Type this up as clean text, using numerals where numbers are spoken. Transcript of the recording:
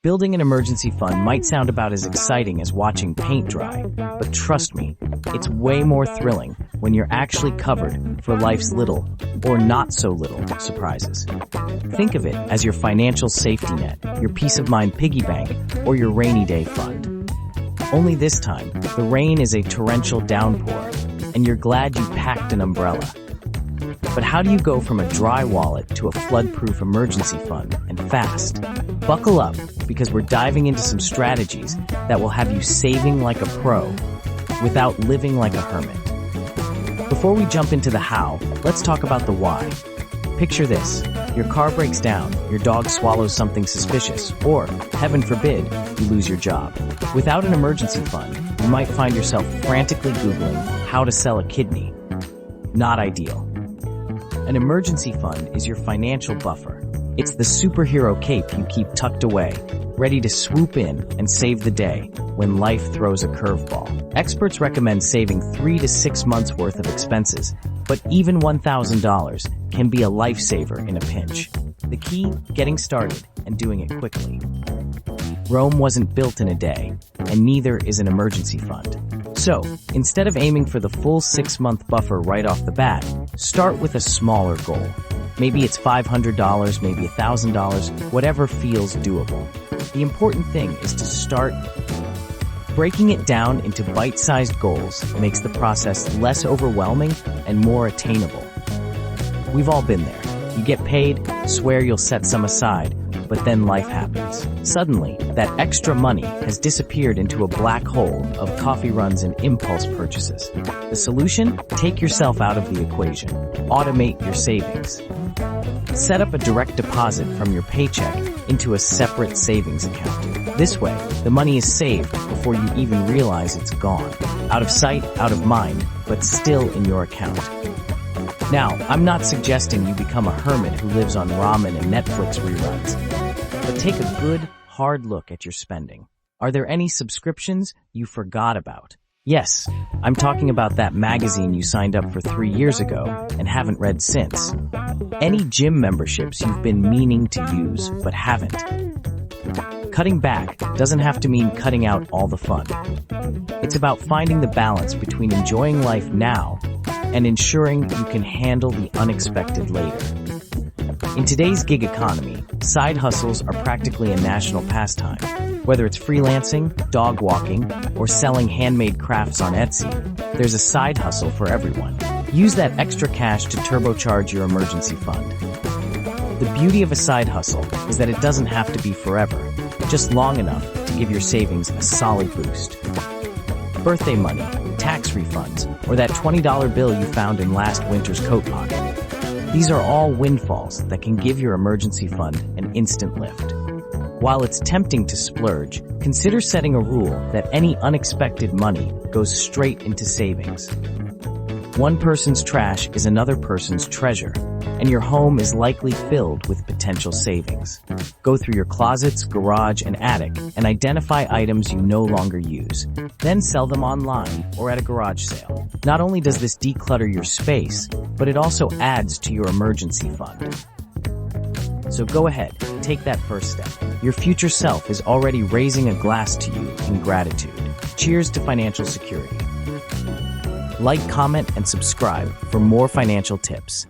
Building an emergency fund might sound about as exciting as watching paint dry, but trust me, it's way more thrilling when you're actually covered for life's little or not so little surprises. Think of it as your financial safety net, your peace of mind piggy bank, or your rainy day fund. Only this time, the rain is a torrential downpour, and you're glad you packed an umbrella. But how do you go from a dry wallet to a flood-proof emergency fund, and fast? Buckle up, because we're diving into some strategies that will have you saving like a pro without living like a hermit. Before we jump into the how, let's talk about the why. Picture this. Your car breaks down, your dog swallows something suspicious, or, heaven forbid, you lose your job. Without an emergency fund, you might find yourself frantically Googling how to sell a kidney. Not ideal. An emergency fund is your financial buffer. It's the superhero cape you keep tucked away, ready to swoop in and save the day when life throws a curveball. Experts recommend saving 3 to 6 months worth of expenses, but even $1,000 can be a lifesaver in a pinch. The key, getting started and doing it quickly. Rome wasn't built in a day, and neither is an emergency fund. So, instead of aiming for the full 6-month buffer right off the bat, start with a smaller goal. Maybe it's $500, maybe $1,000, whatever feels doable. The important thing is to start. Breaking it down into bite-sized goals makes the process less overwhelming and more attainable. We've all been there. You get paid, swear you'll set some aside, but then life happens. Suddenly, that extra money has disappeared into a black hole of coffee runs and impulse purchases. The solution? Take yourself out of the equation. Automate your savings. Set up a direct deposit from your paycheck into a separate savings account. This way, the money is saved before you even realize it's gone. Out of sight, out of mind, but still in your account. Now, I'm not suggesting you become a hermit who lives on ramen and Netflix reruns, but take a good, hard look at your spending. Are there any subscriptions you forgot about? Yes, I'm talking about that magazine you signed up for 3 years ago and haven't read since. Any gym memberships you've been meaning to use but haven't. Cutting back doesn't have to mean cutting out all the fun. It's about finding the balance between enjoying life now and ensuring you can handle the unexpected later. In today's gig economy, side hustles are practically a national pastime. Whether it's freelancing, dog walking, or selling handmade crafts on Etsy, there's a side hustle for everyone. Use that extra cash to turbocharge your emergency fund. The beauty of a side hustle is that it doesn't have to be forever, just long enough to give your savings a solid boost. Birthday money, tax refunds, or that $20 bill you found in last winter's coat pocket. These are all windfalls that can give your emergency fund an instant lift. While it's tempting to splurge, consider setting a rule that any unexpected money goes straight into savings. One person's trash is another person's treasure, and your home is likely filled with potential savings. Go through your closets, garage, and attic and identify items you no longer use. Then sell them online or at a garage sale. Not only does this declutter your space, but it also adds to your emergency fund. So go ahead, take that first step. Your future self is already raising a glass to you in gratitude. Cheers to financial security. Like, comment, and subscribe for more financial tips.